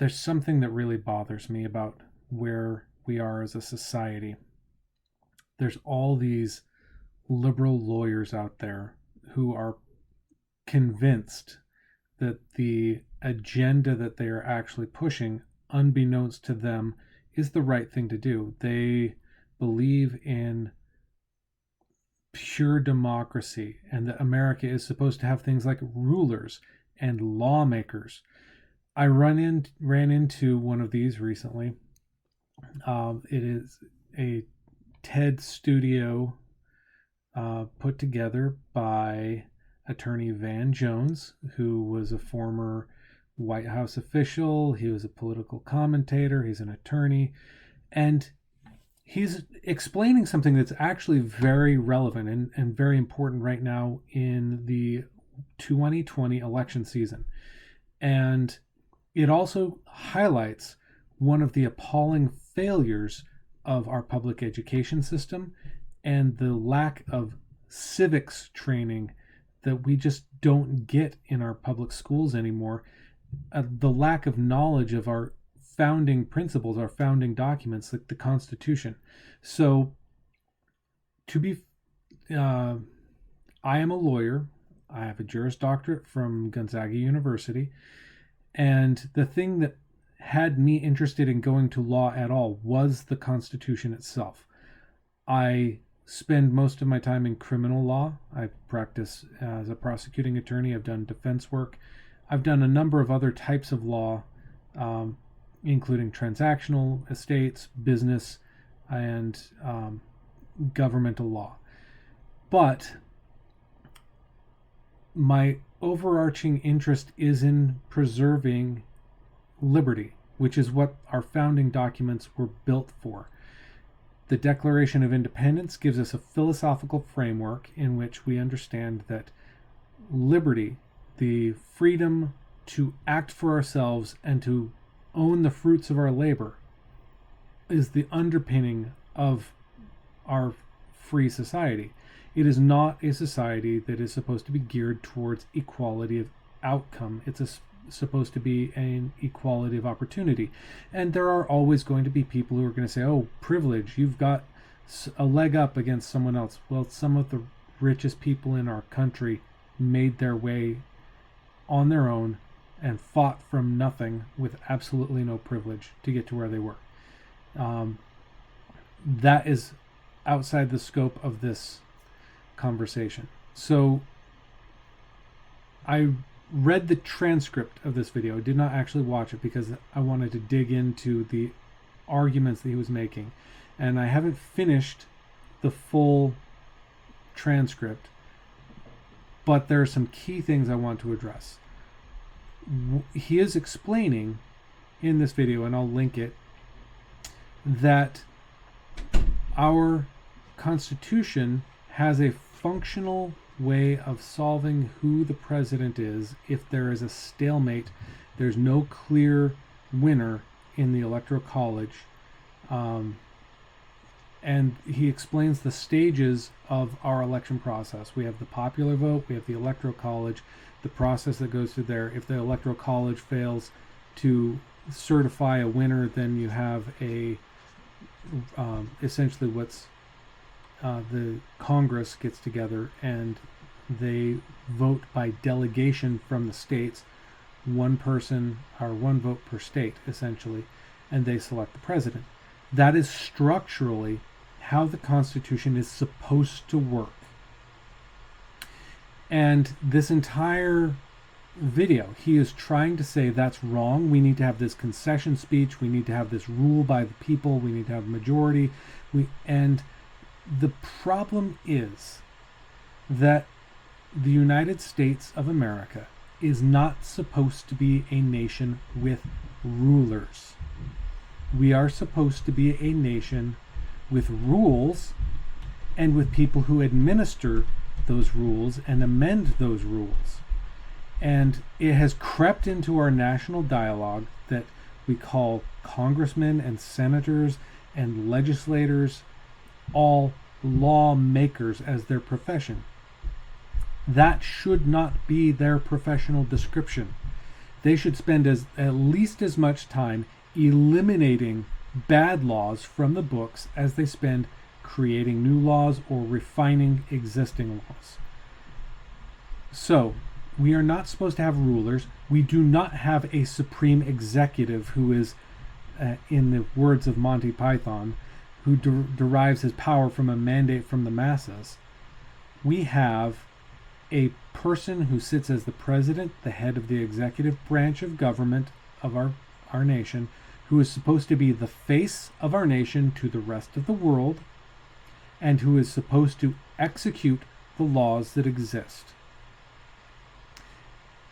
there's something that really bothers me about where we are as a society. There's all these liberal lawyers out there who are convinced that the agenda that they are actually pushing, unbeknownst to them, is the right thing to do. They believe in pure democracy and that America is supposed to have things like rulers and lawmakers. I ran into one of these recently. It is a TED studio put together by attorney Van Jones, who was a former White House official. He was a political commentator. He's an attorney. And he's explaining something that's actually very relevant and very important right now in the 2020 election season. And it also highlights one of the appalling failures of our public education system and the lack of civics training that we just don't get in our public schools anymore. The lack of knowledge of our founding principles, our founding documents, like the Constitution. So, I am a lawyer. I have a Juris Doctorate from Gonzaga University. And the thing that had me interested in going to law at all was the Constitution itself. I spend most of my time in criminal law. I practice as a prosecuting attorney. I've done defense work. I've done a number of other types of law, including transactional estates, business, and governmental law. But my overarching interest is in preserving liberty, which is what our founding documents were built for. The Declaration of Independence gives us a philosophical framework in which we understand that liberty, the freedom to act for ourselves and to own the fruits of our labor, is the underpinning of our free society. It is not a society that is supposed to be geared towards equality of outcome. It's supposed to be an equality of opportunity. And there are always going to be people who are going to say, oh, privilege, you've got a leg up against someone else. Well, some of the richest people in our country made their way on their own and fought from nothing with absolutely no privilege to get to where they were. That is outside the scope of this conversation. So I read the transcript of this video. I did not actually watch it because I wanted to dig into the arguments that he was making. And I haven't finished the full transcript, but there are some key things I want to address. He is explaining in this video, and I'll link it, that our Constitution has a functional way of solving who the president is if there is a stalemate. There's no clear winner in the Electoral College. And he explains the stages of our election process. We have the popular vote, we have the Electoral College, the process that goes through there. If the Electoral College fails to certify a winner, then you have a essentially what's the Congress gets together and they vote by delegation from the states, one person or one vote per state essentially, and they select the president. That is structurally how the Constitution is supposed to work. And this entire video, he is trying to say that's wrong. We need to have this concession speech. We need to have this rule by the people. We need to have majority. And the problem is that the United States of America is not supposed to be a nation with rulers. We are supposed to be a nation with rules and with people who administer those rules and amend those rules. And it has crept into our national dialogue that we call congressmen and senators and legislators all lawmakers as their profession. That should not be their professional description. They should spend at least as much time eliminating bad laws from the books as they spend creating new laws or refining existing laws. So, we are not supposed to have rulers. We do not have a supreme executive who is, in the words of Monty Python, who derives his power from a mandate from the masses. We have a person who sits as the president, the head of the executive branch of government of our nation, who is supposed to be the face of our nation to the rest of the world, and who is supposed to execute the laws that exist.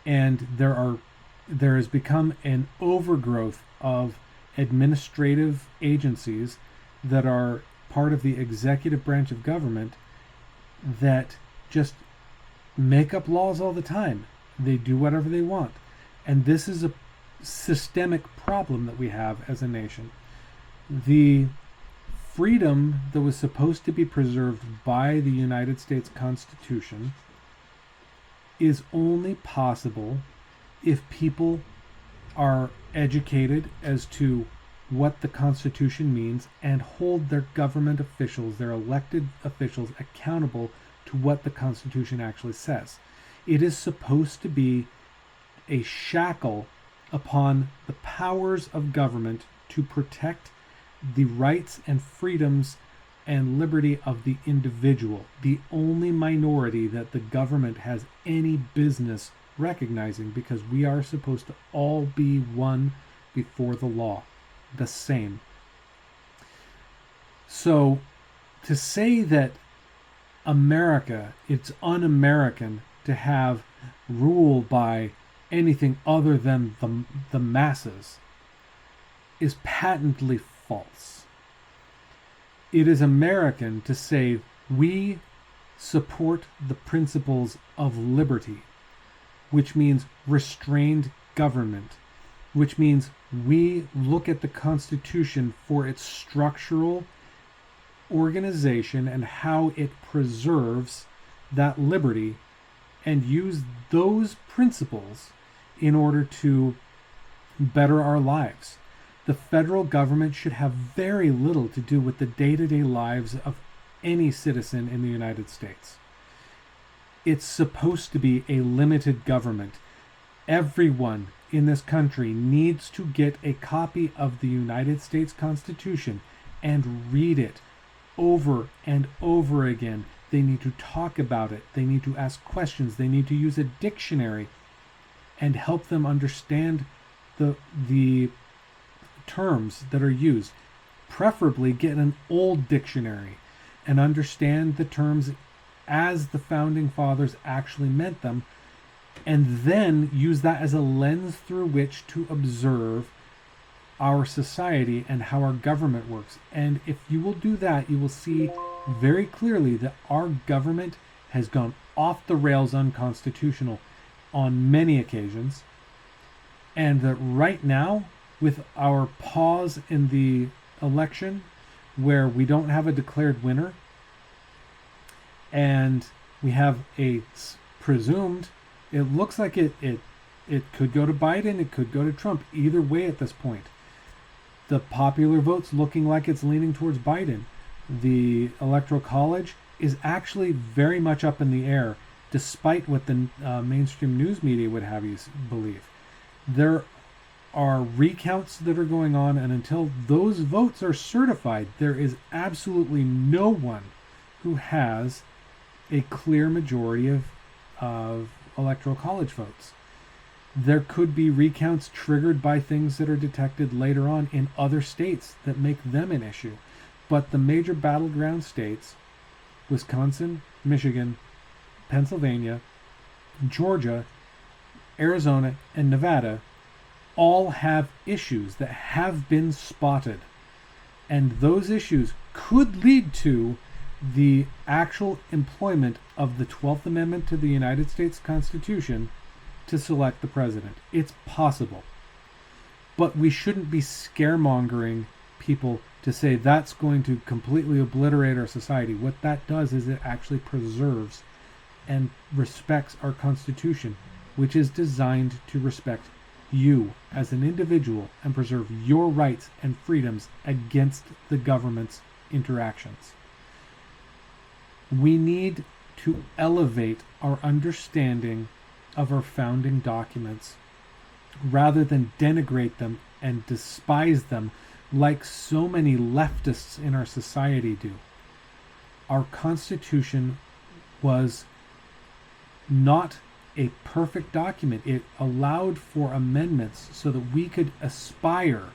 And there has become an overgrowth of administrative agencies that are part of the executive branch of government that just make up laws all the time. They do whatever they want. And this is a systemic problem that we have as a nation. The freedom that was supposed to be preserved by the United States Constitution is only possible if people are educated as to what the Constitution means and hold their government officials, their elected officials, accountable to what the Constitution actually says. It is supposed to be a shackle upon the powers of government to protect the rights and freedoms and liberty of the individual, the only minority that the government has any business recognizing, because we are supposed to all be one before the law, the same. So to say that America, it's un-American to have rule by anything other than the masses, is patently false. It is American to say we support the principles of liberty, which means restrained government, which means we look at the Constitution for its structural organization and how it preserves that liberty, and use those principles in order to better our lives. The federal government should have very little to do with the day-to-day lives of any citizen in the United States. It's supposed to be a limited government. Everyone in this country needs to get a copy of the United States Constitution and read it over and over again. They need to talk about it. They need to ask questions. They need to use a dictionary and help them understand the terms that are used. Preferably get an old dictionary and understand the terms as the founding fathers actually meant them, and then use that as a lens through which to observe our society and how our government works. And if you will do that, you will see very clearly that our government has gone off the rails unconstitutional on many occasions, and that right now, with our pause in the election, where we don't have a declared winner, and we have a presumed, it looks like it could go to Biden, it could go to Trump, either way at this point. The popular vote's looking like it's leaning towards Biden. The Electoral College is actually very much up in the air, despite what the mainstream news media would have you believe. There are recounts that are going on, and until those votes are certified, there is absolutely no one who has a clear majority of Electoral College votes. There could be recounts triggered by things that are detected later on in other states that make them an issue. But the major battleground states, Wisconsin, Michigan, Pennsylvania, Georgia, Arizona, and Nevada, all have issues that have been spotted. And those issues could lead to the actual employment of the 12th Amendment to the United States Constitution to select the president. It's possible. But we shouldn't be scaremongering people to say that's going to completely obliterate our society. What that does is it actually preserves and respects our Constitution, which is designed to respect you as an individual and preserve your rights and freedoms against the government's interactions. We need to elevate our understanding of our founding documents rather than denigrate them and despise them like so many leftists in our society do. Our Constitution was not a perfect document. It allowed for amendments so that we could aspire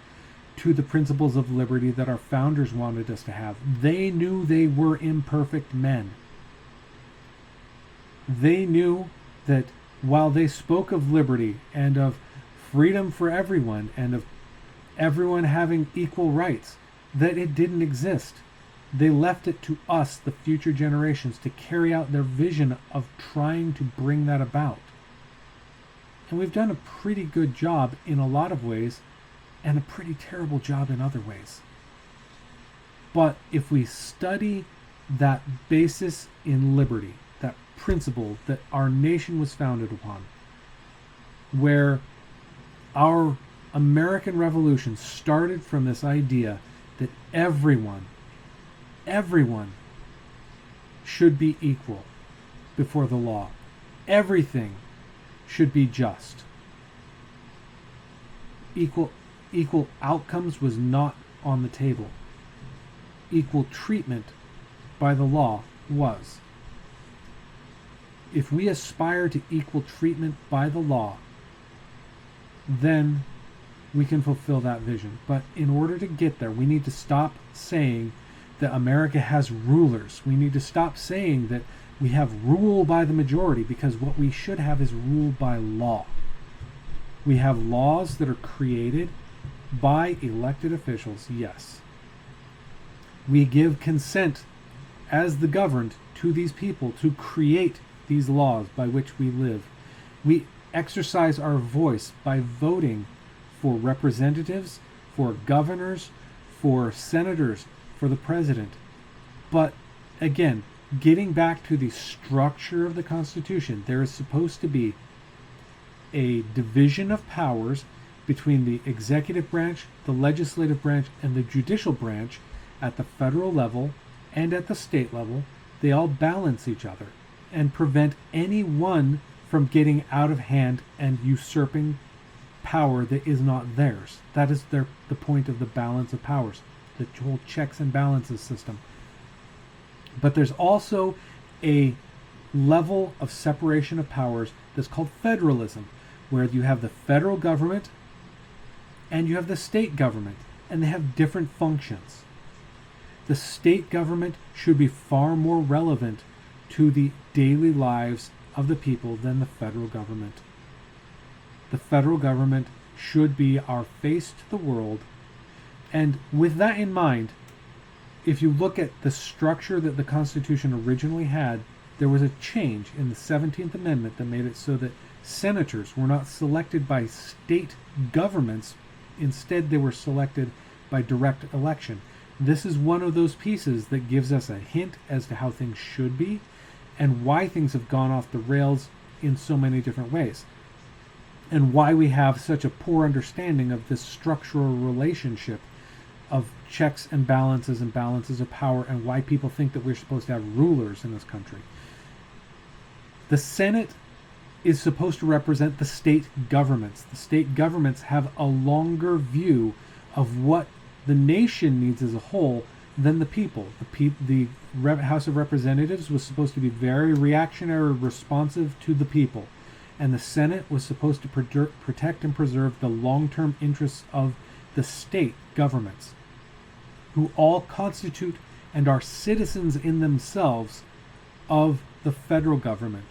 to the principles of liberty that our founders wanted us to have. They knew they were imperfect men. They knew that while they spoke of liberty and of freedom for everyone and of everyone having equal rights, that it didn't exist. They left it to us, the future generations, to carry out their vision of trying to bring that about. And we've done a pretty good job in a lot of ways, and a pretty terrible job in other ways. But if we study that basis in liberty, that principle that our nation was founded upon, where our American Revolution started from this idea that everyone should be equal before the law. Everything should be just. Equal outcomes was not on the table. Equal treatment by the law was. If we aspire to equal treatment by the law, then we can fulfill that vision. But in order to get there, we need to stop saying that America has rulers. We need to stop saying that we have rule by the majority, because what we should have is rule by law. We have laws that are created by elected officials, yes. We give consent as the governed to these people to create these laws by which we live. We exercise our voice by voting for representatives, for governors, for senators, for the president. But again, getting back to the structure of the Constitution, there is supposed to be a division of powers between the executive branch, the legislative branch, and the judicial branch at the federal level and at the state level. They all balance each other and prevent any one from getting out of hand and usurping power that is not theirs. That is the point of the balance of powers, the whole checks and balances system. But there's also a level of separation of powers that's called federalism, where you have the federal government and you have the state government, and they have different functions. The state government should be far more relevant to the daily lives of the people than the federal government. The federal government should be our face to the world. And with that in mind, if you look at the structure that the Constitution originally had, there was a change in the 17th Amendment that made it so that senators were not selected by state governments. Instead, they were selected by direct election. This is one of those pieces that gives us a hint as to how things should be and why things have gone off the rails in so many different ways, and why we have such a poor understanding of this structural relationship of checks and balances of power, and why people think that we're supposed to have rulers in this country. The Senate is supposed to represent the state governments. The state governments have a longer view of what the nation needs as a whole than the people. The House of Representatives was supposed to be very reactionary, responsive to the people. And the Senate was supposed to protect and preserve the long-term interests of the state governments, who all constitute and are citizens in themselves of the federal government.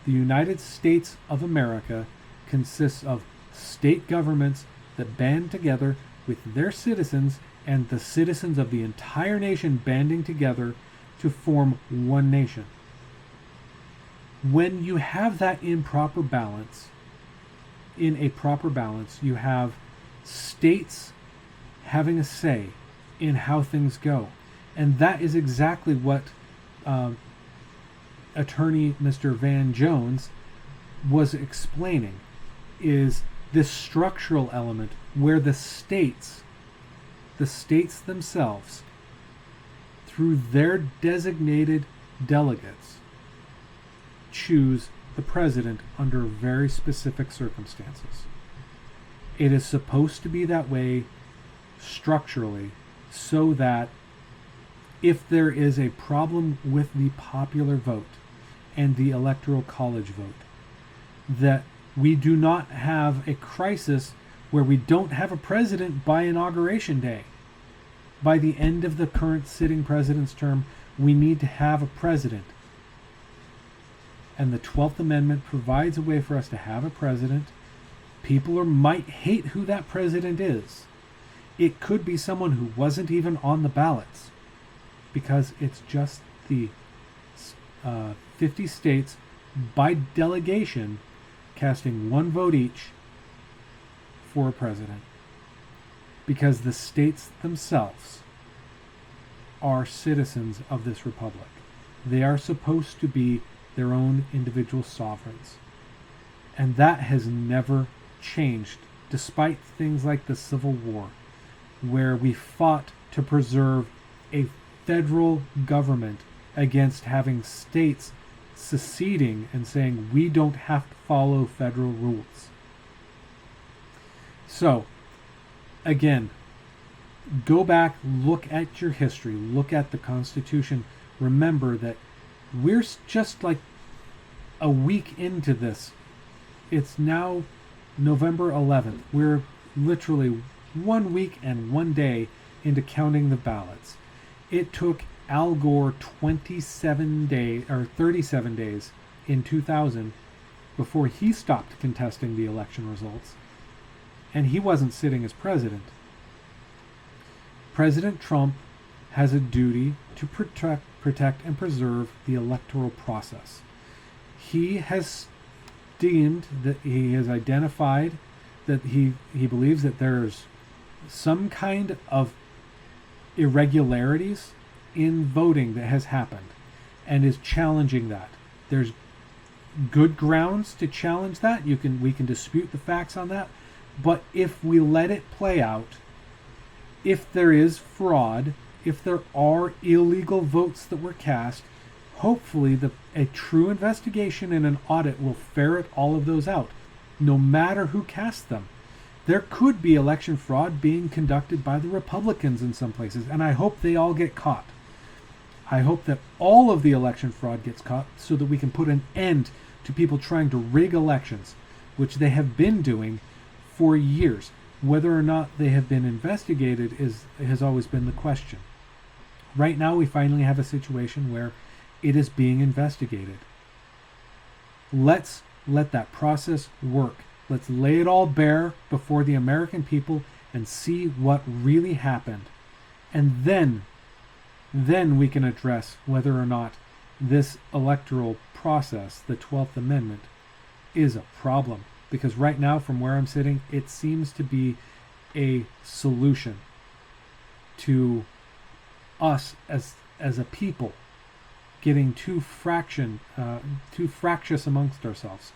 The United States of America consists of state governments that band together with their citizens, and the citizens of the entire nation banding together to form one nation. When you have that in a proper balance, you have states having a say in how things go. And that is exactly what attorney Mr. Van Jones was explaining, is this structural element where the states themselves, through their designated delegates, choose the president under very specific circumstances. It is supposed to be that way structurally, so that if there is a problem with the popular vote and the electoral college vote, that we do not have a crisis where we don't have a president by inauguration day. By the end of the current sitting president's term, we need to have a president. And the 12th Amendment provides a way for us to have a president. People might hate who that president is. It could be someone who wasn't even on the ballots, because it's just the 50 states by delegation casting one vote each for a president, because the states themselves are citizens of this republic. They are supposed to be their own individual sovereigns. And that has never changed, despite things like the Civil War, where we fought to preserve a federal government against having states seceding and saying we don't have to follow federal rules. So, again, go back, look at your history, look at the Constitution. Remember that we're just like a week into this. It's now November 11th. We're literally 1 week and 1 day into counting the ballots. It took Al Gore 37 days in 2000 before he stopped contesting the election results, and he wasn't sitting as president. President Trump has a duty to protect and preserve the electoral process. He has deemed that he has identified that he believes that there's some kind of irregularities in voting that has happened, and is challenging that. There's good grounds to challenge that. We can dispute the facts on that, but if we let it play out, if there is fraud, if there are illegal votes that were cast, hopefully a true investigation and an audit will ferret all of those out, no matter who cast them. There could be election fraud being conducted by the Republicans in some places, and I hope they all get caught. I hope that all of the election fraud gets caught so that we can put an end to people trying to rig elections, which they have been doing for years. Whether or not they have been investigated has always been the question. Right now, we finally have a situation where it is being investigated. Let's let that process work. Let's lay it all bare before the American people and see what really happened. And then we can address whether or not this electoral process, the 12th Amendment, is a problem. Because right now, from where I'm sitting, it seems to be a solution to us as a people getting too fractious amongst ourselves,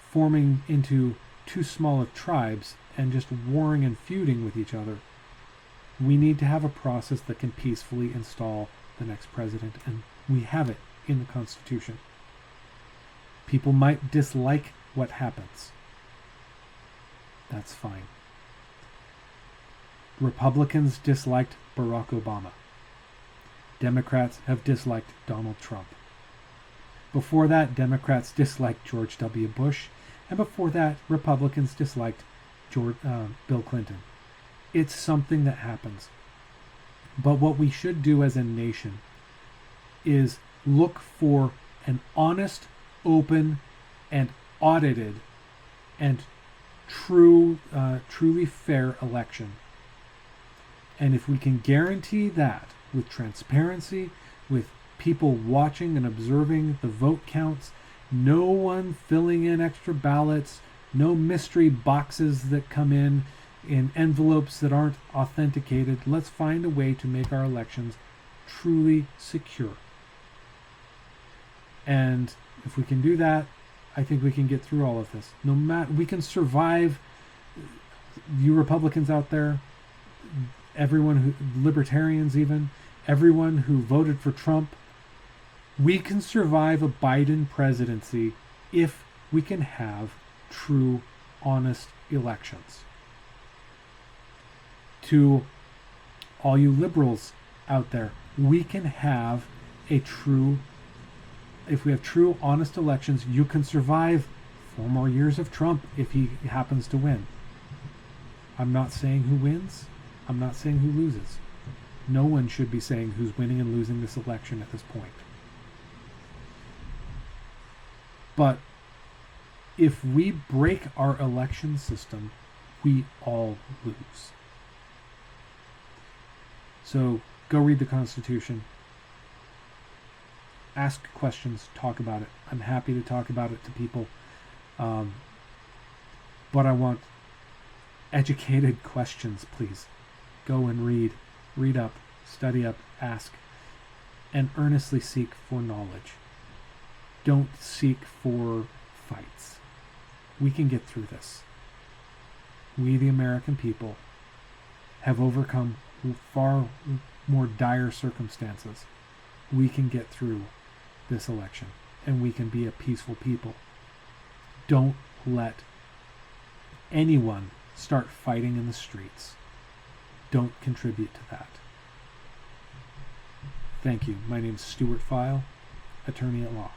forming into too small of tribes and just warring and feuding with each other. We need to have a process that can peacefully install the next president, and we have it in the Constitution. People might dislike what happens. That's fine. Republicans disliked Barack Obama. Democrats have disliked Donald Trump. Before that, Democrats disliked George W. Bush, and before that, Republicans disliked Bill Clinton. It's something that happens. But what we should do as a nation is look for an honest, open, and audited, and truly fair election. And if we can guarantee that with transparency, with people watching and observing the vote counts, no one filling in extra ballots, no mystery boxes that come in envelopes that aren't authenticated, let's find a way to make our elections truly secure. And if we can do that, I think we can get through all of this. No matter, we can survive. You Republicans out there, everyone who, libertarians even, everyone who voted for Trump, we can survive a Biden presidency if we can have true, honest elections. To all you liberals out there, we can have a true, if we have true, honest elections, you can survive 4 more years of Trump if he happens to win. I'm not saying who wins. I'm not saying who loses. No one should be saying who's winning and losing this election at this point. But if we break our election system, we all lose. So go read the Constitution. Ask questions, talk about it. I'm happy to talk about it to people. But I want educated questions, please. Go and read up, study up, ask, and earnestly seek for knowledge. Don't seek for fights. We can get through this. We, the American people, have overcome far more dire circumstances. We can get through this election, and we can be a peaceful people. Don't let anyone start fighting in the streets. Don't contribute to that. Thank you. My name is Stuart File, attorney at law.